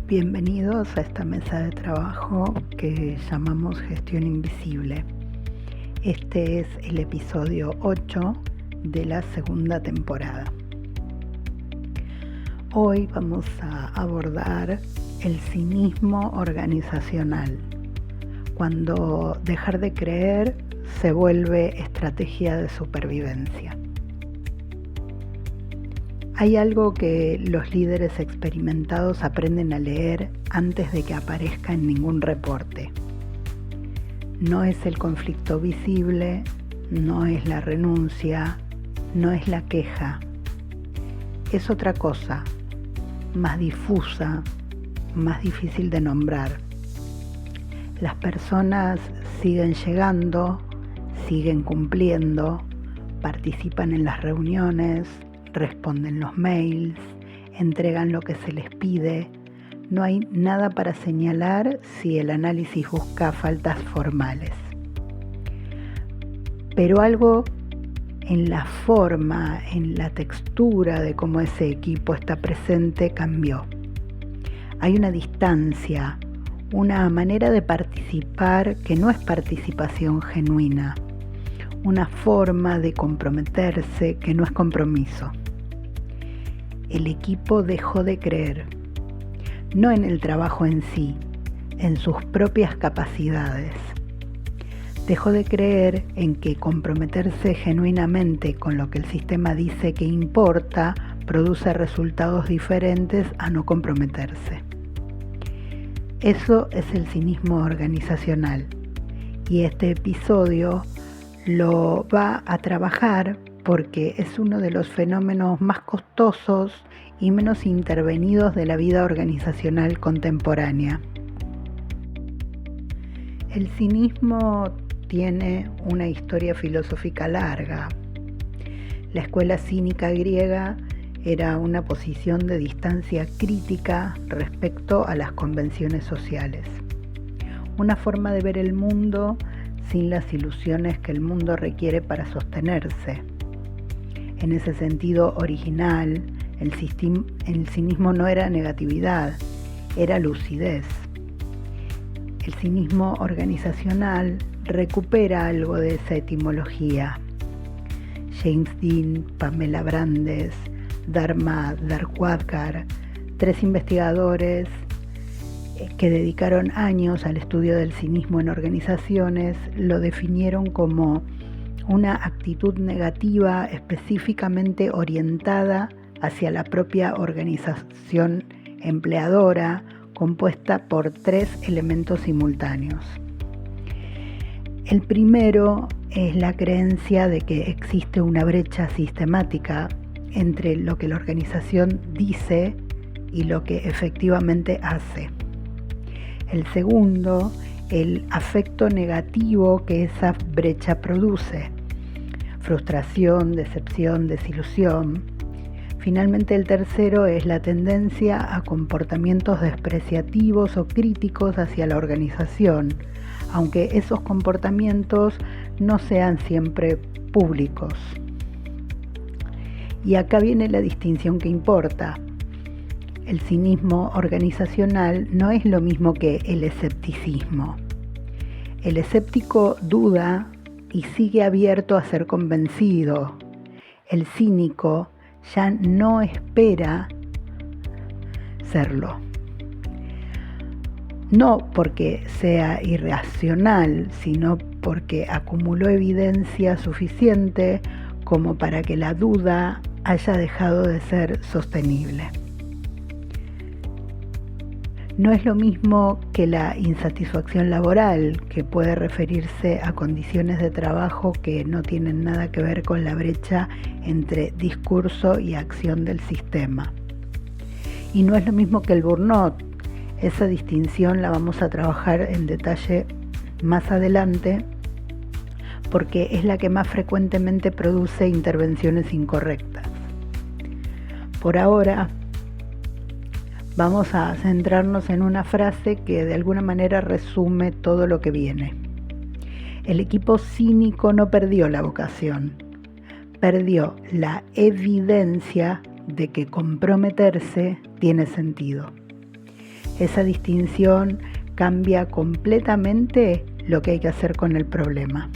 Bienvenidos a esta mesa de trabajo que llamamos Gestión Invisible. Este es el episodio 8 de la segunda temporada. Hoy vamos a abordar el cinismo organizacional, cuando dejar de creer se vuelve estrategia de supervivencia. Hay algo que los líderes experimentados aprenden a leer antes de que aparezca en ningún reporte. No es el conflicto visible, no es la renuncia, no es la queja. Es otra cosa, más difusa, más difícil de nombrar. Las personas siguen llegando, siguen cumpliendo, participan en las reuniones, responden los mails, entregan lo que se les pide. No hay nada para señalar si el análisis busca faltas formales. Pero algo en la forma, en la textura de cómo ese equipo está presente cambió. Hay una distancia, una manera de participar que no es participación genuina, una forma de comprometerse que no es compromiso. El equipo dejó de creer, no en el trabajo en sí, en sus propias capacidades. Dejó de creer en que comprometerse genuinamente con lo que el sistema dice que importa produce resultados diferentes a no comprometerse. Eso es el cinismo organizacional, y este episodio lo va a trabajar porque es uno de los fenómenos más costosos y menos intervenidos de la vida organizacional contemporánea. El cinismo tiene una historia filosófica larga. La escuela cínica griega era una posición de distancia crítica respecto a las convenciones sociales. Una forma de ver el mundo sin las ilusiones que el mundo requiere para sostenerse. En ese sentido original, el cinismo no era negatividad, era lucidez. El cinismo organizacional recupera algo de esa etimología. James Dean, Pamela Brandes, Dharma Dharwalkar, 3 investigadores que dedicaron años al estudio del cinismo en organizaciones, lo definieron como una actitud negativa específicamente orientada hacia la propia organización empleadora, compuesta por 3 elementos simultáneos. El primero es la creencia de que existe una brecha sistemática entre lo que la organización dice y lo que efectivamente hace. El segundo, el afecto negativo que esa brecha produce. Frustración, decepción, desilusión. Finalmente, el tercero es la tendencia a comportamientos despreciativos o críticos hacia la organización, aunque esos comportamientos no sean siempre públicos. Y acá viene la distinción que importa. El cinismo organizacional no es lo mismo que el escepticismo. El escéptico duda y sigue abierto a ser convencido. El cínico ya no espera serlo. No porque sea irracional, sino porque acumuló evidencia suficiente como para que la duda haya dejado de ser sostenible. No es lo mismo que la insatisfacción laboral, que puede referirse a condiciones de trabajo que no tienen nada que ver con la brecha entre discurso y acción del sistema. Y no es lo mismo que el burnout. Esa distinción la vamos a trabajar en detalle más adelante, porque es la que más frecuentemente produce intervenciones incorrectas. Por ahora, vamos a centrarnos en una frase que de alguna manera resume todo lo que viene. El equipo cínico no perdió la vocación, perdió la evidencia de que comprometerse tiene sentido. Esa distinción cambia completamente lo que hay que hacer con el problema.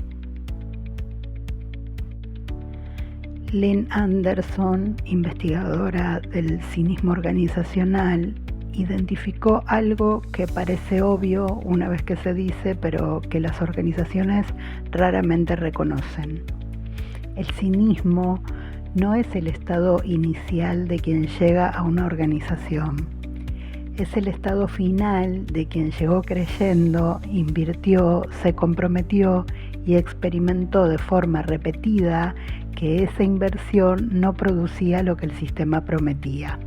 Lynn Anderson, investigadora del cinismo organizacional, identificó algo que parece obvio una vez que se dice, pero que las organizaciones raramente reconocen. El cinismo no es el estado inicial de quien llega a una organización. Es el estado final de quien llegó creyendo, invirtió, se comprometió y experimentó de forma repetida que esa inversión no producía lo que el sistema prometía.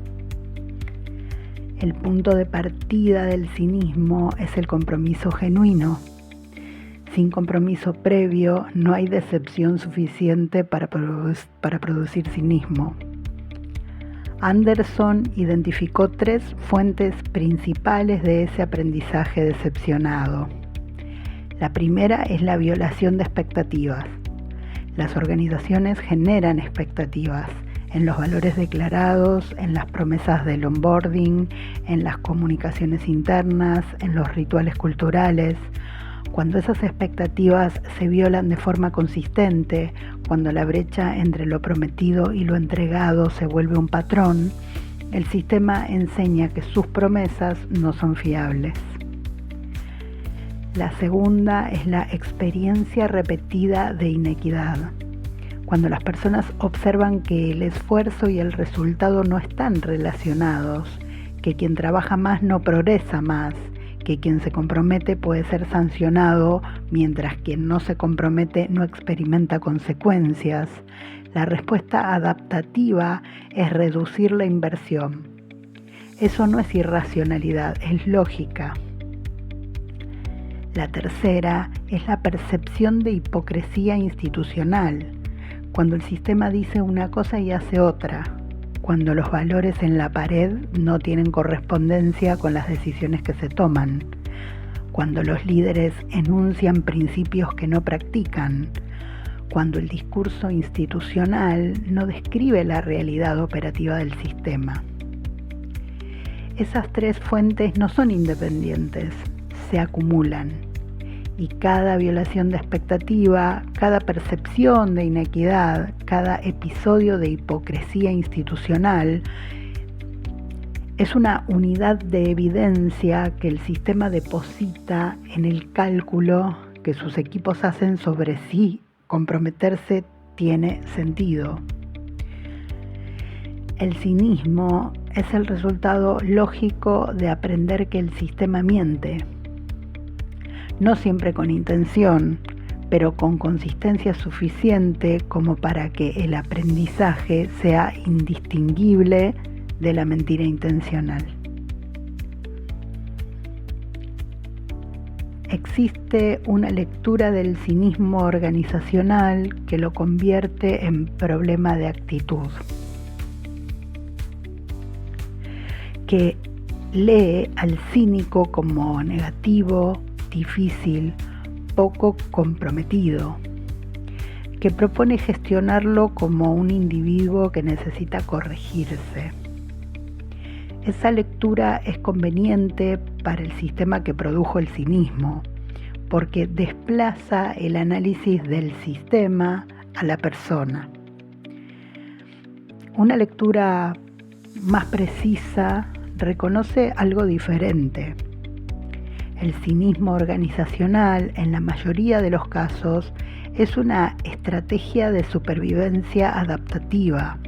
El punto de partida del cinismo es el compromiso genuino. Sin compromiso previo no hay decepción suficiente para producir cinismo. Anderson identificó 3 fuentes principales de ese aprendizaje decepcionado. La primera es la violación de expectativas. Las organizaciones generan expectativas en los valores declarados, en las promesas del onboarding, en las comunicaciones internas, en los rituales culturales. Cuando esas expectativas se violan de forma consistente, cuando la brecha entre lo prometido y lo entregado se vuelve un patrón, el sistema enseña que sus promesas no son fiables. La segunda es la experiencia repetida de inequidad. Cuando las personas observan que el esfuerzo y el resultado no están relacionados, que quien trabaja más no progresa más, que quien se compromete puede ser sancionado mientras quien no se compromete no experimenta consecuencias, la respuesta adaptativa es reducir la inversión. Eso no es irracionalidad, es lógica. La tercera es la percepción de hipocresía institucional, cuando el sistema dice una cosa y hace otra, cuando los valores en la pared no tienen correspondencia con las decisiones que se toman, cuando los líderes enuncian principios que no practican, cuando el discurso institucional no describe la realidad operativa del sistema. Esas 3 fuentes no son independientes, se acumulan. Y cada violación de expectativa, cada percepción de inequidad, cada episodio de hipocresía institucional es una unidad de evidencia que el sistema deposita en el cálculo que sus equipos hacen sobre si comprometerse tiene sentido. El cinismo es el resultado lógico de aprender que el sistema miente. No siempre con intención, pero con consistencia suficiente como para que el aprendizaje sea indistinguible de la mentira intencional. Existe una lectura del cinismo organizacional que lo convierte en problema de actitud, que lee al cínico como negativo, difícil, poco comprometido, que propone gestionarlo como un individuo que necesita corregirse. Esa lectura es conveniente para el sistema que produjo el cinismo, porque desplaza el análisis del sistema a la persona. Una lectura más precisa reconoce algo diferente. El cinismo organizacional, en la mayoría de los casos, es una estrategia de supervivencia adaptativa.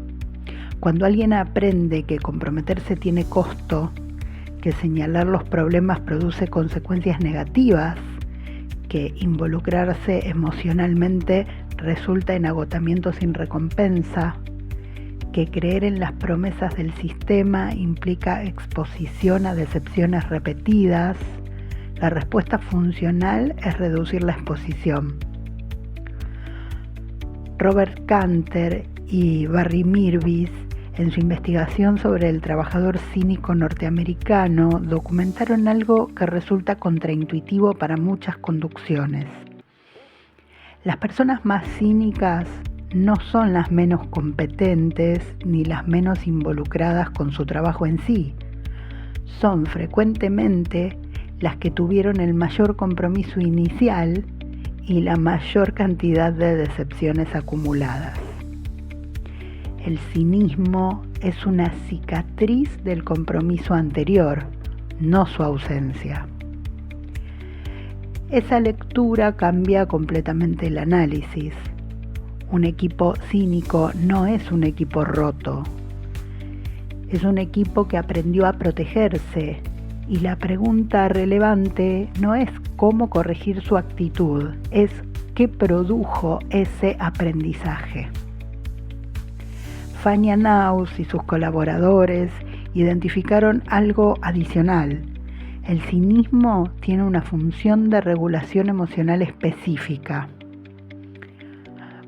Cuando alguien aprende que comprometerse tiene costo, que señalar los problemas produce consecuencias negativas, que involucrarse emocionalmente resulta en agotamiento sin recompensa, que creer en las promesas del sistema implica exposición a decepciones repetidas, la respuesta funcional es reducir la exposición. Robert Kanter y Barry Mirvies, en su investigación sobre el trabajador cínico norteamericano, documentaron algo que resulta contraintuitivo para muchas conducciones. Las personas más cínicas no son las menos competentes ni las menos involucradas con su trabajo en sí. son frecuentemente las que tuvieron el mayor compromiso inicial y la mayor cantidad de decepciones acumuladas. El cinismo es una cicatriz del compromiso anterior, no su ausencia. Esa lectura cambia completamente el análisis. Un equipo cínico no es un equipo roto. Es un equipo que aprendió a protegerse, y la pregunta relevante no es cómo corregir su actitud, es qué produjo ese aprendizaje. Fania Naus y sus colaboradores identificaron algo adicional. El cinismo tiene una función de regulación emocional específica.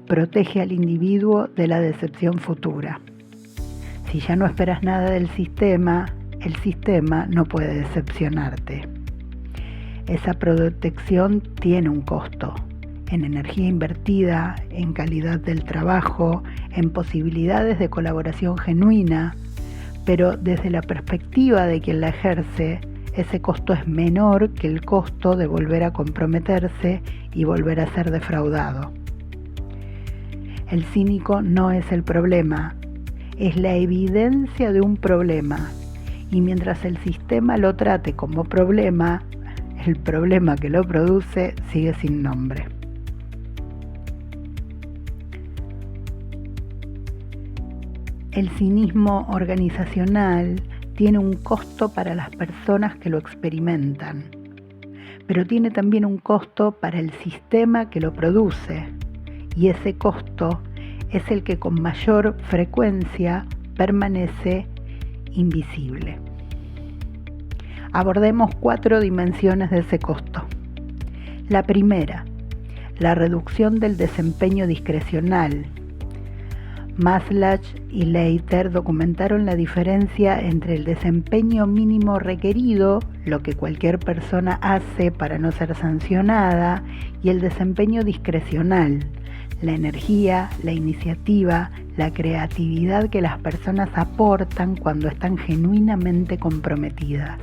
Protege al individuo de la decepción futura. Si ya no esperas nada del sistema, el sistema no puede decepcionarte. Esa protección tiene un costo, en energía invertida, en calidad del trabajo, en posibilidades de colaboración genuina, pero desde la perspectiva de quien la ejerce, ese costo es menor que el costo de volver a comprometerse y volver a ser defraudado. El cínico no es el problema, es la evidencia de un problema, y mientras el sistema lo trate como problema, el problema que lo produce sigue sin nombre. El cinismo organizacional tiene un costo para las personas que lo experimentan, pero tiene también un costo para el sistema que lo produce, y ese costo es el que con mayor frecuencia permanece invisible. Abordemos 4 dimensiones de ese costo. La primera, la reducción del desempeño discrecional. Maslach y Leiter documentaron la diferencia entre el desempeño mínimo requerido, lo que cualquier persona hace para no ser sancionada, y el desempeño discrecional, la energía, la iniciativa, la creatividad que las personas aportan cuando están genuinamente comprometidas.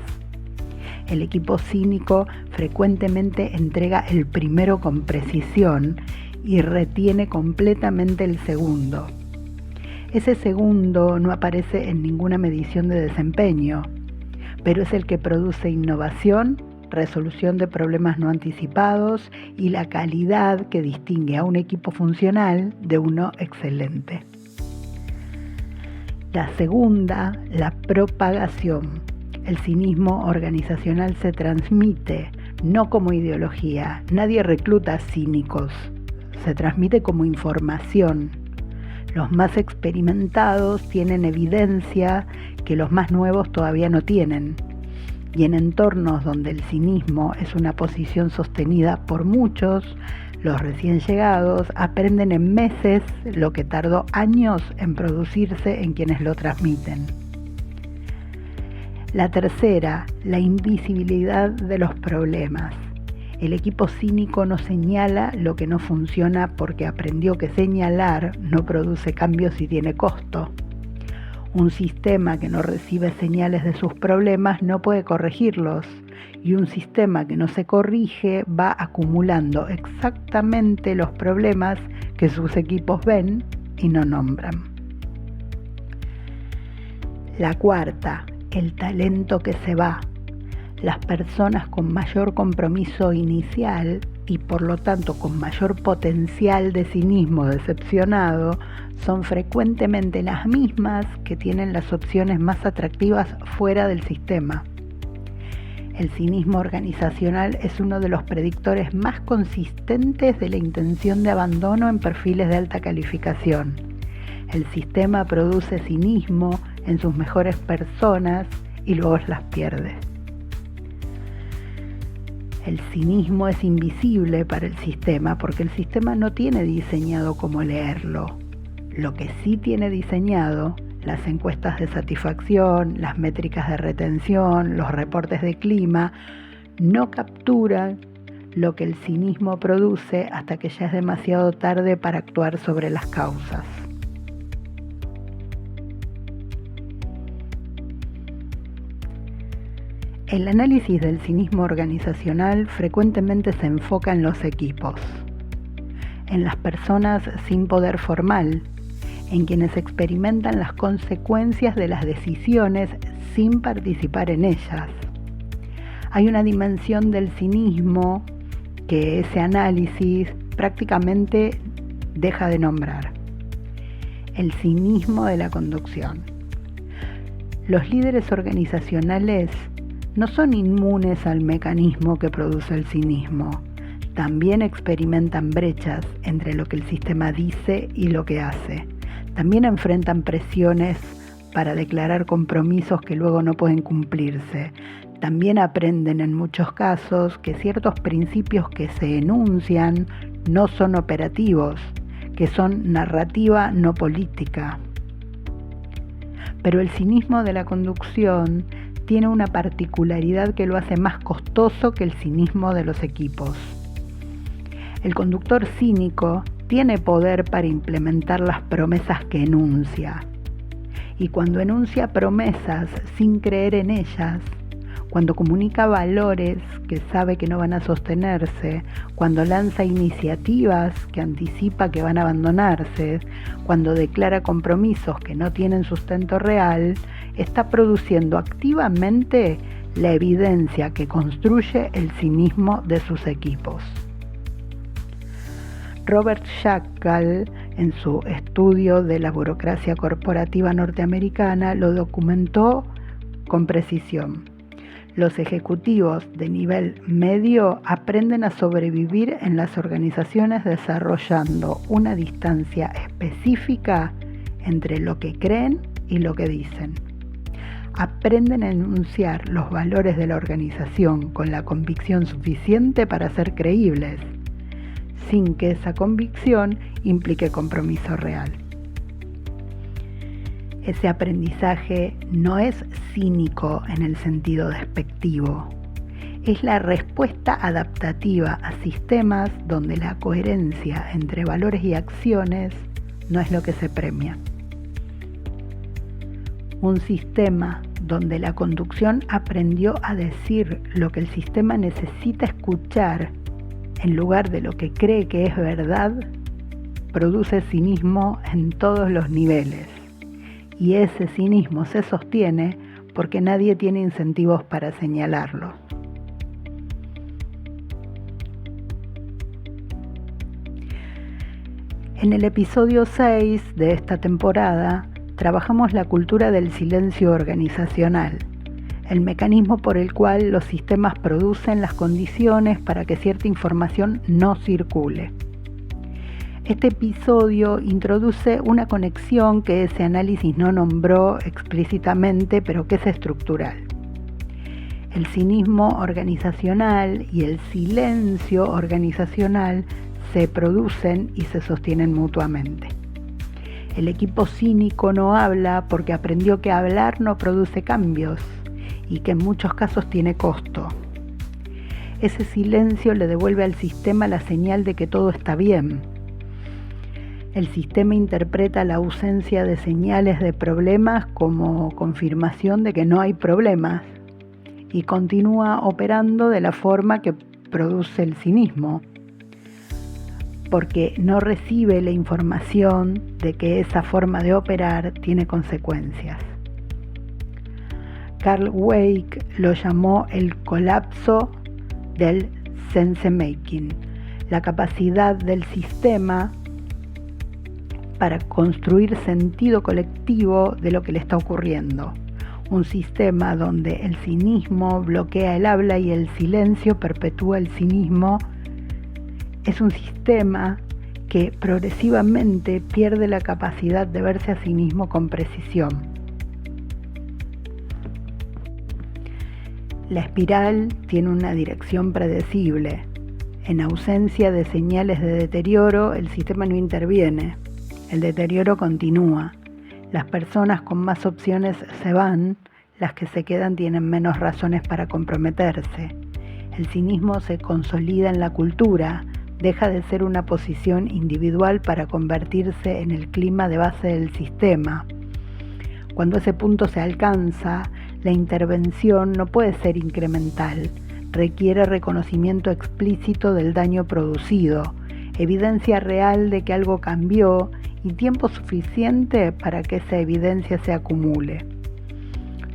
El equipo cínico frecuentemente entrega el primero con precisión y retiene completamente el segundo. Ese segundo no aparece en ninguna medición de desempeño, pero es el que produce innovación, resolución de problemas no anticipados y la calidad que distingue a un equipo funcional de uno excelente. La segunda, la propagación. El cinismo organizacional se transmite, no como ideología. Nadie recluta cínicos, se transmite como información. Los más experimentados tienen evidencia que los más nuevos todavía no tienen. Y en entornos donde el cinismo es una posición sostenida por muchos, los recién llegados aprenden en meses lo que tardó años en producirse en quienes lo transmiten. La tercera, la invisibilidad de los problemas. El equipo cínico no señala lo que no funciona porque aprendió que señalar no produce cambios y tiene costo. Un sistema que no recibe señales de sus problemas no puede corregirlos, y un sistema que no se corrige va acumulando exactamente los problemas que sus equipos ven y no nombran. La cuarta, el talento que se va. Las personas con mayor compromiso inicial y por lo tanto con mayor potencial de cinismo decepcionado son frecuentemente las mismas que tienen las opciones más atractivas fuera del sistema. El cinismo organizacional es uno de los predictores más consistentes de la intención de abandono en perfiles de alta calificación. El sistema produce cinismo en sus mejores personas y luego las pierde. El cinismo es invisible para el sistema porque el sistema no tiene diseñado cómo leerlo. Lo que sí tiene diseñado, las encuestas de satisfacción, las métricas de retención, los reportes de clima, no capturan lo que el cinismo produce hasta que ya es demasiado tarde para actuar sobre las causas. El análisis del cinismo organizacional frecuentemente se enfoca en los equipos, en las personas sin poder formal, en quienes experimentan las consecuencias de las decisiones sin participar en ellas. Hay una dimensión del cinismo que ese análisis prácticamente deja de nombrar: el cinismo de la conducción. Los líderes organizacionales no son inmunes al mecanismo que produce el cinismo. También experimentan brechas entre lo que el sistema dice y lo que hace. También enfrentan presiones para declarar compromisos que luego no pueden cumplirse. También aprenden en muchos casos que ciertos principios que se enuncian no son operativos, que son narrativa no política. Pero el cinismo de la conducción tiene una particularidad que lo hace más costoso que el cinismo de los equipos. El conductor cínico tiene poder para implementar las promesas que enuncia. Y cuando enuncia promesas sin creer en ellas, cuando comunica valores que sabe que no van a sostenerse, cuando lanza iniciativas que anticipa que van a abandonarse, cuando declara compromisos que no tienen sustento real, está produciendo activamente la evidencia que construye el cinismo de sus equipos. Robert Shackle, en su estudio de la burocracia corporativa norteamericana, lo documentó con precisión. Los ejecutivos de nivel medio aprenden a sobrevivir en las organizaciones desarrollando una distancia específica entre lo que creen y lo que dicen. Aprenden a enunciar los valores de la organización con la convicción suficiente para ser creíbles, sin que esa convicción implique compromiso real. Ese aprendizaje no es cínico en el sentido despectivo. Es la respuesta adaptativa a sistemas donde la coherencia entre valores y acciones no es lo que se premia. Un sistema donde la conducción aprendió a decir lo que el sistema necesita escuchar en lugar de lo que cree que es verdad, produce cinismo en todos los niveles. Y ese cinismo se sostiene porque nadie tiene incentivos para señalarlo. En el episodio 6 de esta temporada trabajamos la cultura del silencio organizacional, el mecanismo por el cual los sistemas producen las condiciones para que cierta información no circule. Este episodio introduce una conexión que ese análisis no nombró explícitamente, pero que es estructural. El cinismo organizacional y el silencio organizacional se producen y se sostienen mutuamente. El equipo cínico no habla porque aprendió que hablar no produce cambios y que en muchos casos tiene costo. Ese silencio le devuelve al sistema la señal de que todo está bien. El sistema interpreta la ausencia de señales de problemas como confirmación de que no hay problemas y continúa operando de la forma que produce el cinismo, porque no recibe la información de que esa forma de operar tiene consecuencias. Carl Weick lo llamó el colapso del sense-making, la capacidad del sistema para construir sentido colectivo de lo que le está ocurriendo. Un sistema donde el cinismo bloquea el habla y el silencio perpetúa el cinismo. Es un sistema que progresivamente pierde la capacidad de verse a sí mismo con precisión. La espiral tiene una dirección predecible. En ausencia de señales de deterioro, el sistema no interviene. El deterioro continúa. Las personas con más opciones se van, las que se quedan tienen menos razones para comprometerse. El cinismo se consolida en la cultura, deja de ser una posición individual para convertirse en el clima de base del sistema. Cuando ese punto se alcanza, La intervención no puede ser incremental, requiere reconocimiento explícito del daño producido, evidencia real de que algo cambió y tiempo suficiente para que esa evidencia se acumule.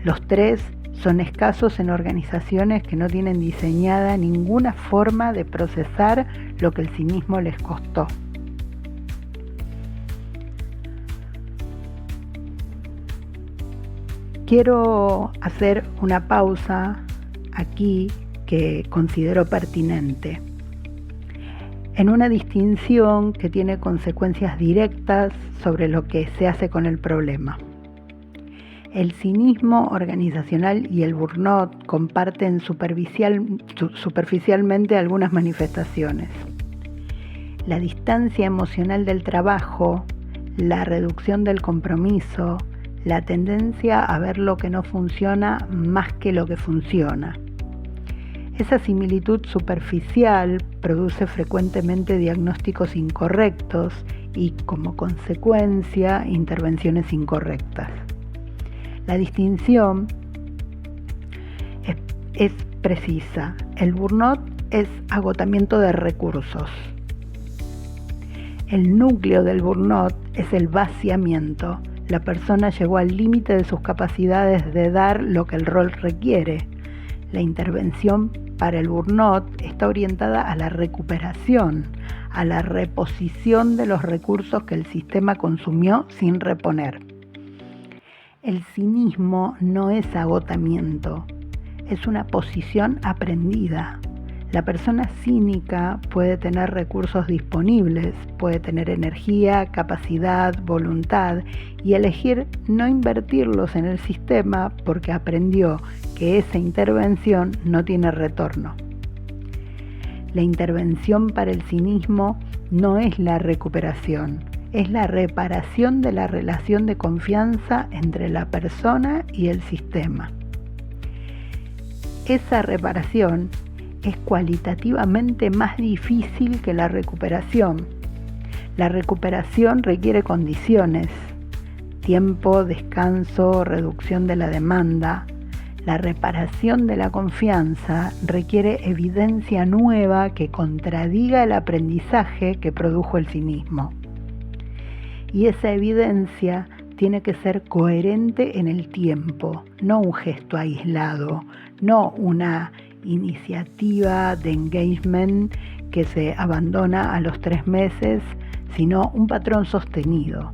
Los tres son escasos en organizaciones que no tienen diseñada ninguna forma de procesar lo que el cinismo les costó. Quiero hacer una pausa aquí que considero pertinente, en una distinción que tiene consecuencias directas sobre lo que se hace con el problema. El cinismo organizacional y el burnout comparten superficialmente algunas manifestaciones. La distancia emocional del trabajo, la reducción del compromiso, la tendencia a ver lo que no funciona más que lo que funciona. Esa similitud superficial produce frecuentemente diagnósticos incorrectos y, como consecuencia, intervenciones incorrectas. La distinción es precisa. El burnout es agotamiento de recursos. El núcleo del burnout es el vaciamiento. La persona llegó al límite de sus capacidades de dar lo que el rol requiere. La intervención para el burnout está orientada a la recuperación, a la reposición de los recursos que el sistema consumió sin reponer. El cinismo no es agotamiento, es una posición aprendida. La persona cínica puede tener recursos disponibles, puede tener energía, capacidad, voluntad y elegir no invertirlos en el sistema porque aprendió que esa intervención no tiene retorno. La intervención para el cinismo no es la recuperación, es la reparación de la relación de confianza entre la persona y el sistema. Esa reparación es cualitativamente más difícil que la recuperación. La recuperación requiere condiciones: tiempo, descanso, reducción de la demanda. La reparación de la confianza requiere evidencia nueva que contradiga el aprendizaje que produjo el cinismo. Y esa evidencia tiene que ser coherente en el tiempo, no un gesto aislado, no una iniciativa de engagement que se abandona a los 3 meses, sino un patrón sostenido.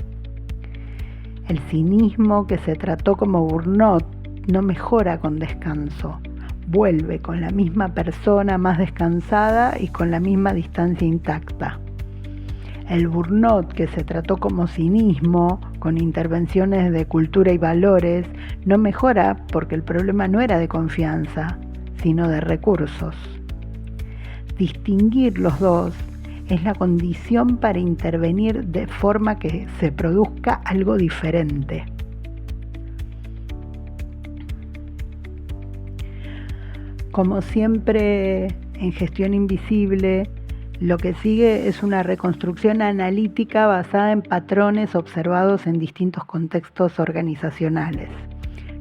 El cinismo que se trató como burnout no mejora con descanso, vuelve con la misma persona más descansada y con la misma distancia intacta. El burnout que se trató como cinismo, con intervenciones de cultura y valores, no mejora porque el problema no era de confianza, sino de recursos. Distinguir los dos es la condición para intervenir de forma que se produzca algo diferente. Como siempre en Gestión Invisible, lo que sigue es una reconstrucción analítica basada en patrones observados en distintos contextos organizacionales.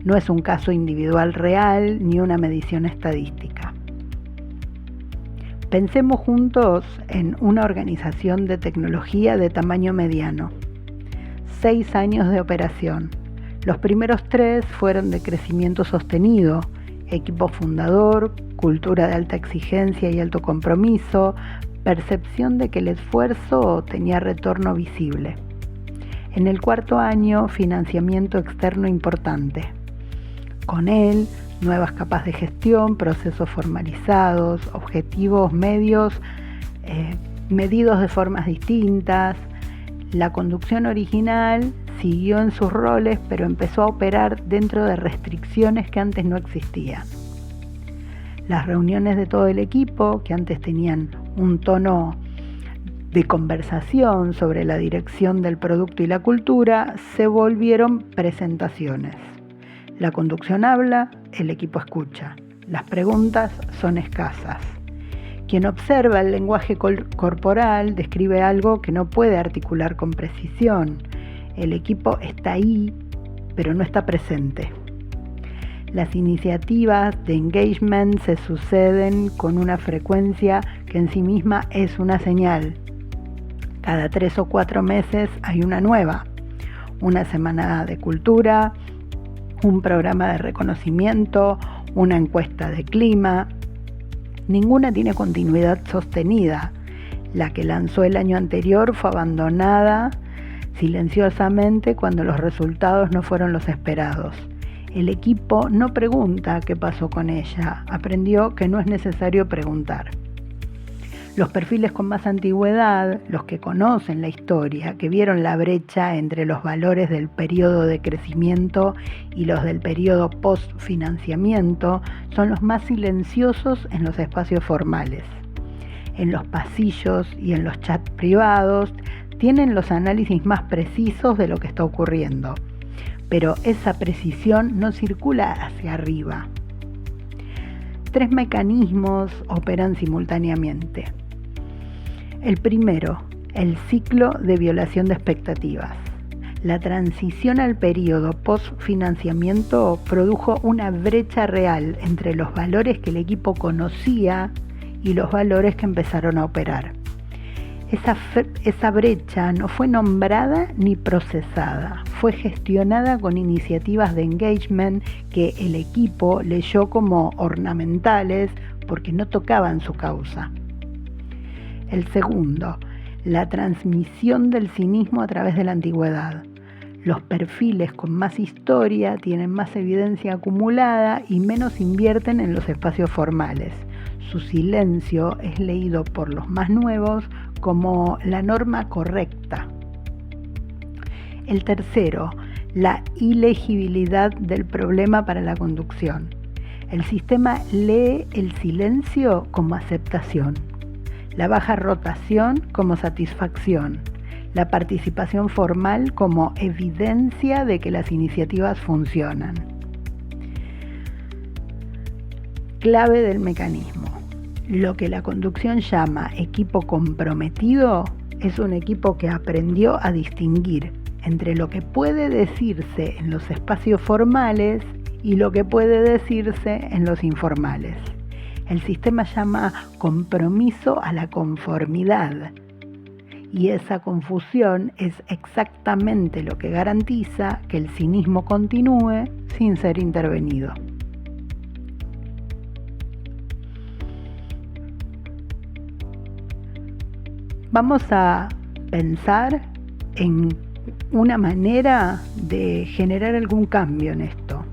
No es un caso individual real ni una medición estadística. Pensemos juntos en una organización de tecnología de tamaño mediano. 6 años de operación. Los primeros 3 fueron de crecimiento sostenido, equipo fundador, cultura de alta exigencia y alto compromiso, percepción de que el esfuerzo tenía retorno visible. En el 4.º año, financiamiento externo importante. Con él, nuevas capas de gestión, procesos formalizados, objetivos medios medidos de formas distintas. La conducción original siguió en sus roles, pero empezó a operar dentro de restricciones que antes no existían. Las reuniones de todo el equipo, que antes tenían un tono de conversación sobre la dirección del producto y la cultura, se volvieron presentaciones. La conducción habla, el equipo escucha. Las preguntas son escasas. Quien observa el lenguaje corporal describe algo que no puede articular con precisión. El equipo está ahí, pero no está presente. Las iniciativas de engagement se suceden con una frecuencia que en sí misma es una señal. Cada 3 o 4 meses hay una nueva, una semana de cultura, un programa de reconocimiento, una encuesta de clima. Ninguna tiene continuidad sostenida. La que lanzó el año anterior fue abandonada silenciosamente cuando los resultados no fueron los esperados. El equipo no pregunta qué pasó con ella, aprendió que no es necesario preguntar. Los perfiles con más antigüedad, los que conocen la historia, que vieron la brecha entre los valores del periodo de crecimiento y los del periodo post-financiamiento, son los más silenciosos en los espacios formales. En los pasillos y en los chats privados tienen los análisis más precisos de lo que está ocurriendo, pero esa precisión no circula hacia arriba. 3 mecanismos operan simultáneamente. El primero, el ciclo de violación de expectativas. La transición al periodo post-financiamiento produjo una brecha real entre los valores que el equipo conocía y los valores que empezaron a operar. Esa brecha no fue nombrada ni procesada, fue gestionada con iniciativas de engagement que el equipo leyó como ornamentales porque no tocaban su causa. El segundo, la transmisión del cinismo a través de la antigüedad. Los perfiles con más historia tienen más evidencia acumulada y menos invierten en los espacios formales. Su silencio es leído por los más nuevos como la norma correcta. El tercero, la ilegibilidad del problema para la conducción. El sistema lee el silencio como aceptación, la baja rotación como satisfacción, la participación formal como evidencia de que las iniciativas funcionan. Clave del mecanismo. Lo que la conducción llama equipo comprometido es un equipo que aprendió a distinguir entre lo que puede decirse en los espacios formales y lo que puede decirse en los informales. El sistema llama compromiso a la conformidad y esa confusión es exactamente lo que garantiza que el cinismo continúe sin ser intervenido. Vamos a pensar en una manera de generar algún cambio en esto.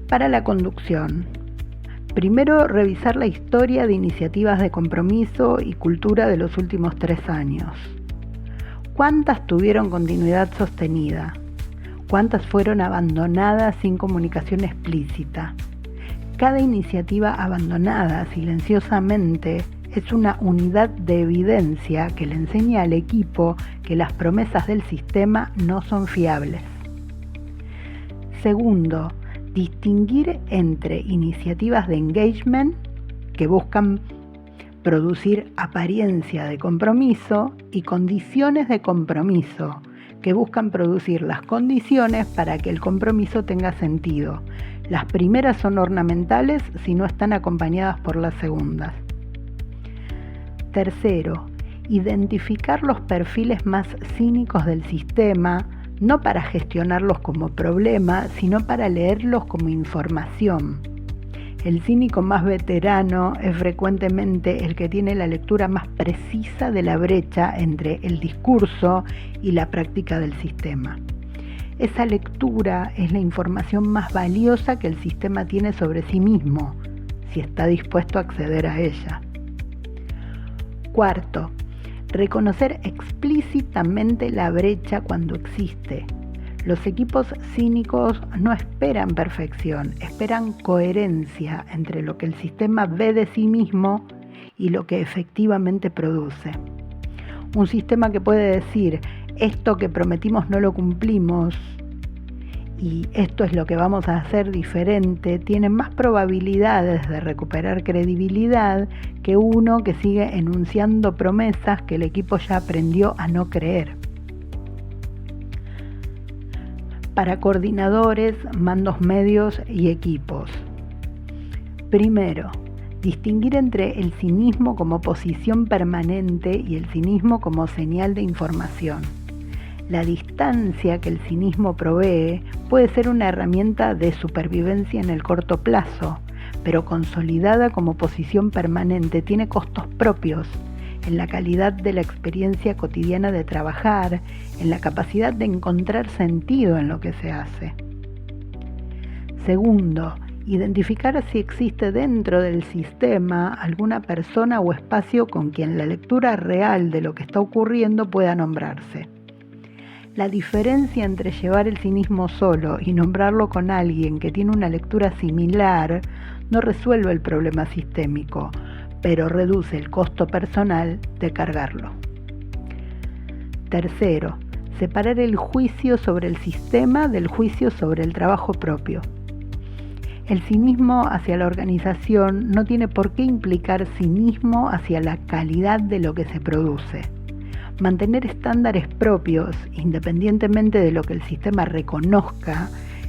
Para la conducción, primero revisar la historia de iniciativas de compromiso y cultura de los últimos 3 años. ¿Cuántas tuvieron continuidad sostenida? ¿Cuántas fueron abandonadas sin comunicación explícita? Cada iniciativa abandonada silenciosamente es una unidad de evidencia que le enseña al equipo que las promesas del sistema no son fiables. Segundo, distinguir entre iniciativas de engagement que buscan producir apariencia de compromiso y condiciones de compromiso que buscan producir las condiciones para que el compromiso tenga sentido. Las primeras son ornamentales si no están acompañadas por las segundas. Tercero, identificar los perfiles más cínicos del sistema, no para gestionarlos como problema, sino para leerlos como información. El cínico más veterano es frecuentemente el que tiene la lectura más precisa de la brecha entre el discurso y la práctica del sistema. Esa lectura es la información más valiosa que el sistema tiene sobre sí mismo, si está dispuesto a acceder a ella. Cuarto, reconocer explícitamente la brecha cuando existe. Los equipos cínicos no esperan perfección, esperan coherencia entre lo que el sistema ve de sí mismo y lo que efectivamente produce. Un sistema que puede decir, esto que prometimos no lo cumplimos y esto es lo que vamos a hacer diferente, tiene más probabilidades de recuperar credibilidad que uno que sigue enunciando promesas que el equipo ya aprendió a no creer. para coordinadores, mandos medios y equipos. Primero, distinguir entre el cinismo como posición permanente y el cinismo como señal de información. La distancia que el cinismo provee puede ser una herramienta de supervivencia en el corto plazo, pero consolidada como posición permanente tiene costos propios en la calidad de la experiencia cotidiana de trabajar, en la capacidad de encontrar sentido en lo que se hace. Segundo, identificar si existe dentro del sistema alguna persona o espacio con quien la lectura real de lo que está ocurriendo pueda nombrarse. La diferencia entre llevar el cinismo solo y nombrarlo con alguien que tiene una lectura similar no resuelve el problema sistémico, pero reduce el costo personal de cargarlo. Tercero, separar el juicio sobre el sistema del juicio sobre el trabajo propio. El cinismo hacia la organización no tiene por qué implicar cinismo hacia la calidad de lo que se produce. Mantener estándares propios, independientemente de lo que el sistema reconozca,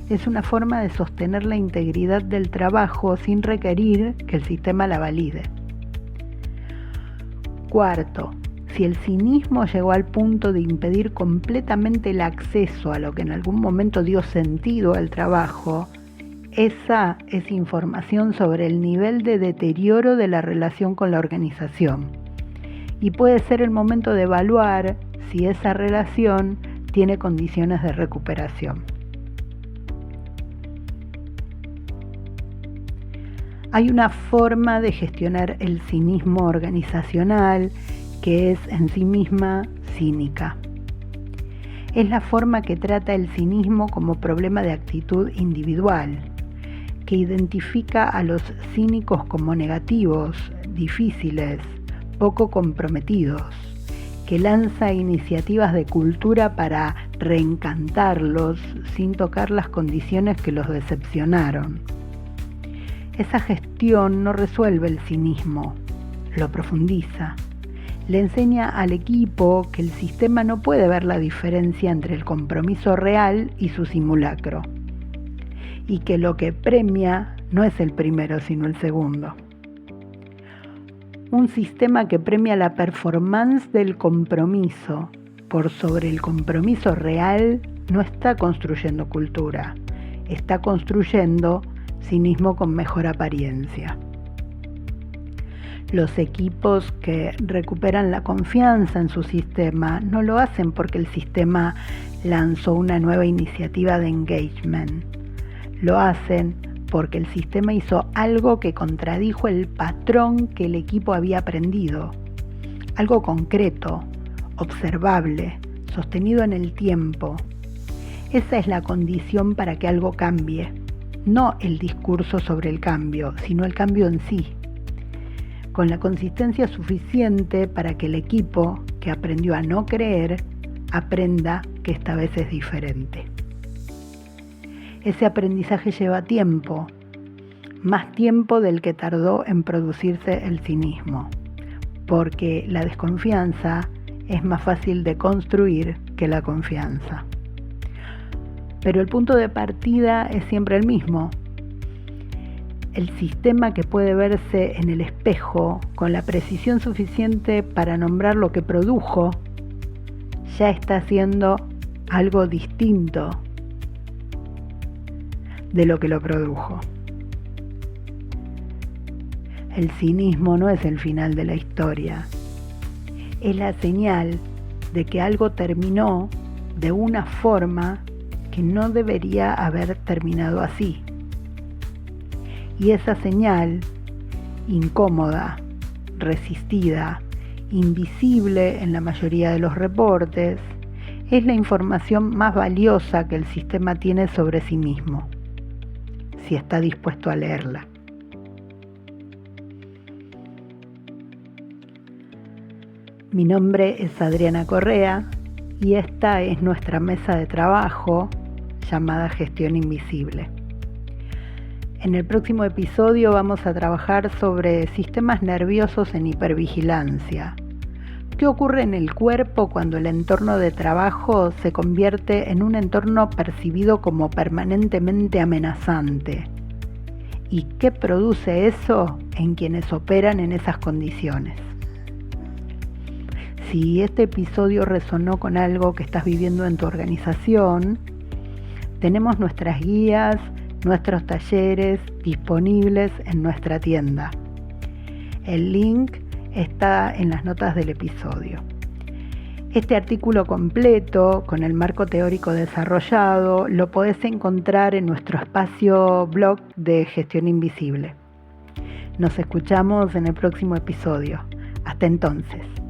es una forma de sostener la integridad del trabajo sin requerir que el sistema la valide. Cuarto, si el cinismo llegó al punto de impedir completamente el acceso a lo que en algún momento dio sentido al trabajo, esa es información sobre el nivel de deterioro de la relación con la organización. Y puede ser el momento de evaluar si esa relación tiene condiciones de recuperación. Hay una forma de gestionar el cinismo organizacional que es en sí misma cínica. Es la forma que trata el cinismo como problema de actitud individual, que identifica a los cínicos como negativos, difíciles, poco comprometidos, que lanza iniciativas de cultura para reencantarlos sin tocar las condiciones que los decepcionaron. Esa gestión no resuelve el cinismo, lo profundiza. Le enseña al equipo que el sistema no puede ver la diferencia entre el compromiso real y su simulacro, y que lo que premia no es el primero sino el segundo. Un sistema que premia la performance del compromiso por sobre el compromiso real no está construyendo cultura, está construyendo cinismo con mejor apariencia. Los equipos que recuperan la confianza en su sistema no lo hacen porque el sistema lanzó una nueva iniciativa de engagement. Lo hacen porque el sistema hizo algo que contradijo el patrón que el equipo había aprendido. Algo concreto, observable, sostenido en el tiempo. Esa es la condición para que algo cambie. No el discurso sobre el cambio, sino el cambio en sí. Con la consistencia suficiente para que el equipo, que aprendió a no creer, aprenda que esta vez es diferente. Ese aprendizaje lleva tiempo, más tiempo del que tardó en producirse el cinismo, porque la desconfianza es más fácil de construir que la confianza. Pero el punto de partida es siempre el mismo. El sistema que puede verse en el espejo con la precisión suficiente para nombrar lo que produjo, ya está haciendo algo distinto de lo que lo produjo. El cinismo no es el final de la historia, es la señal de que algo terminó de una forma que no debería haber terminado así. Y esa señal, incómoda, resistida, invisible en la mayoría de los reportes, es la información más valiosa que el sistema tiene sobre sí mismo, si está dispuesto a leerla. Mi nombre es Adriana Correa y esta es nuestra mesa de trabajo llamada Gestión Invisible. En el próximo episodio vamos a trabajar sobre sistemas nerviosos en hipervigilancia, ¿Qué ocurre en el cuerpo cuando el entorno de trabajo se convierte en un entorno percibido como permanentemente amenazante? ¿Y qué produce eso en quienes operan en esas condiciones? Si este episodio resonó con algo que estás viviendo en tu organización, tenemos nuestras guías, nuestros talleres disponibles en nuestra tienda. El link está en las notas del episodio. Este artículo completo, con el marco teórico desarrollado, lo podés encontrar en nuestro espacio blog de Gestión Invisible. Nos escuchamos en el próximo episodio. Hasta entonces.